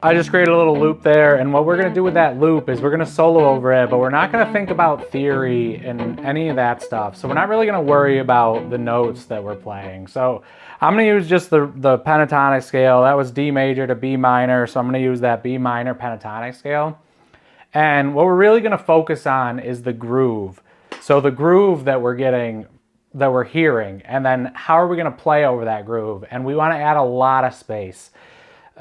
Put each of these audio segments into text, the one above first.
I just created a little loop there, and what we're gonna do with that loop is we're gonna solo over it, but we're not gonna think about theory and any of that stuff. So we're not really gonna worry about the notes that we're playing. So I'm gonna use just the pentatonic scale. That was D major to B minor, so I'm gonna use that B minor pentatonic scale. And what we're really gonna focus on is the groove. So the groove that we're getting, that we're hearing, and then how are we gonna play over that groove? And we wanna add a lot of space.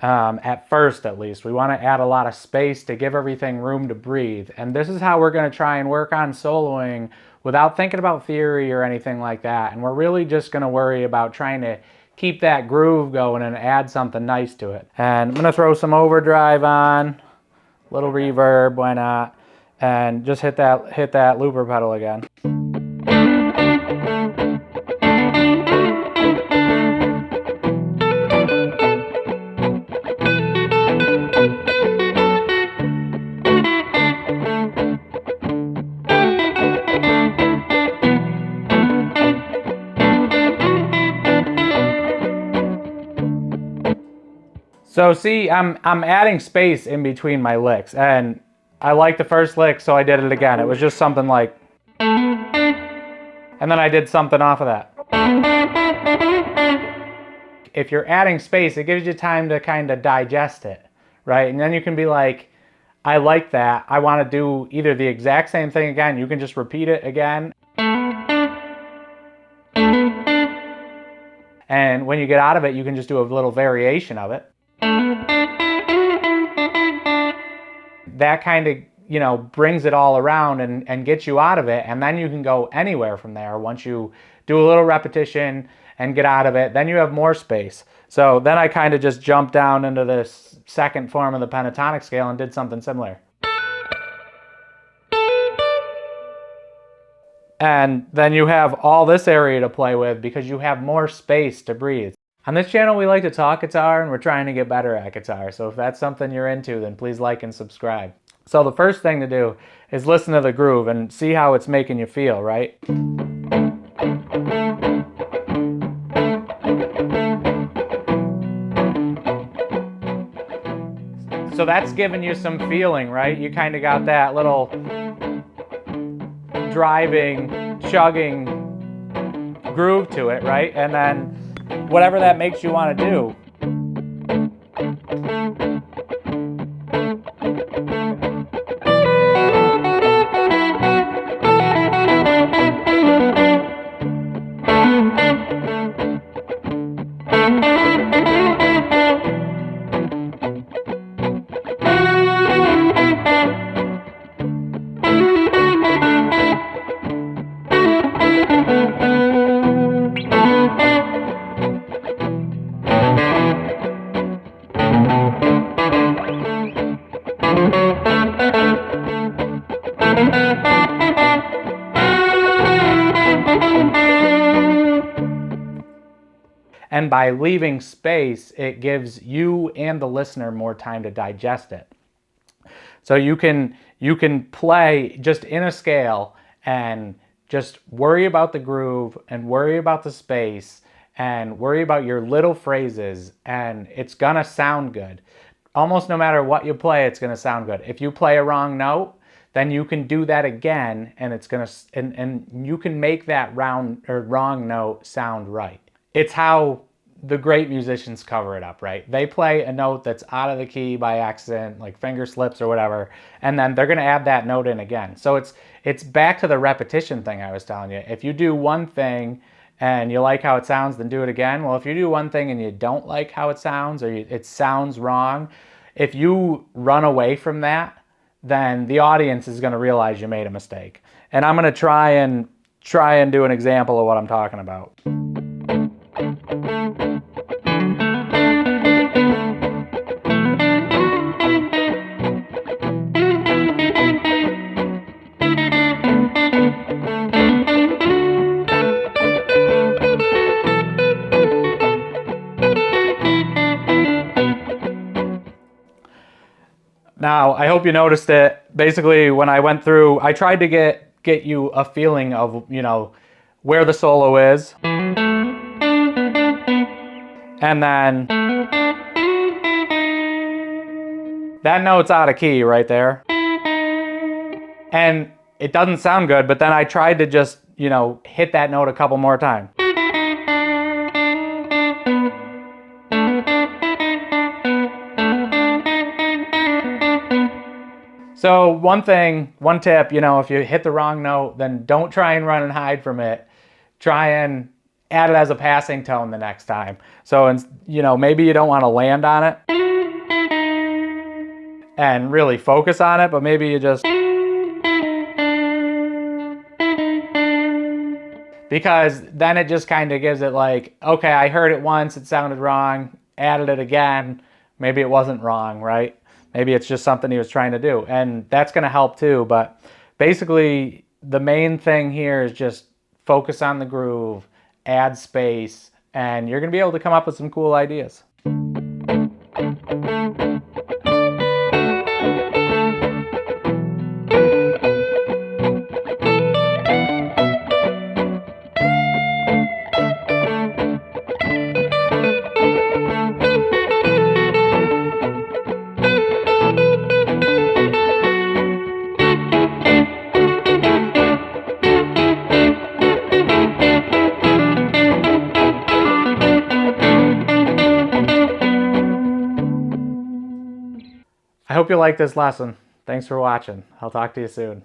At first, at least, we want to add a lot of space to give everything room to breathe. And this is how we're going to try and work on soloing without thinking about theory or anything like that. And we're really just going to worry about trying to keep that groove going and add something nice to it. And I'm going to throw some overdrive on, little reverb, why not? And just hit that looper pedal again. So see, I'm adding space in between my licks, and I like the first lick, so I did it again. It was just something like, and then I did something off of that. If you're adding space, it gives you time to kind of digest it, right? And then you can be like, I like that. I want to do either the exact same thing again. You can just repeat it again. And when you get out of it, you can just do a little variation of it. That kind of, brings it all around and gets you out of it, and then you can go anywhere from there. Once you do a little repetition and get out of it, then you have more space. So then I kind of just jumped down into this second form of the pentatonic scale and did something similar. And then you have all this area to play with because you have more space to breathe. On this channel, we like to talk guitar, and we're trying to get better at guitar. So if that's something you're into, then please like and subscribe. So the first thing to do is listen to the groove and see how it's making you feel, right? So that's giving you some feeling, right? You kind of got that little driving, chugging groove to it, right? And then whatever that makes you want to do. And by leaving space, it gives you and the listener more time to digest it. So you can play just in a scale and just worry about the groove and worry about the space and worry about your little phrases, and it's gonna sound good. Almost no matter what you play, it's gonna sound good. If you play a wrong note, then you can do that again, and it's gonna and you can make that wrong note sound right. It's how the great musicians cover it up, right? They play a note that's out of the key by accident, like finger slips or whatever, and then they're gonna add that note in again. So it's back to the repetition thing I was telling you. If you do one thing and you like how it sounds, then do it again. Well, if you do one thing and you don't like how it sounds, or it sounds wrong, if you run away from that, then the audience is gonna realize you made a mistake. And I'm gonna try and do an example of what I'm talking about. Now, I hope you noticed it. Basically, when I went through, I tried to get you a feeling of, where the solo is. And then that note's out of key right there. And it doesn't sound good, but then I tried to just, you know, hit that note a couple more times. So one tip, you know, if you hit the wrong note, then don't try and run and hide from it. Try and add it as a passing tone the next time. So, you know, maybe you don't want to land on it and really focus on it, but maybe you just... Because then it just kind of gives it like, okay, I heard it once, it sounded wrong, added it again, maybe it wasn't wrong, right? Maybe it's just something he was trying to do, and that's going to help too. But basically, the main thing here is just focus on the groove, add space, and you're going to be able to come up with some cool ideas. I hope you like this lesson. Thanks for watching. I'll talk to you soon.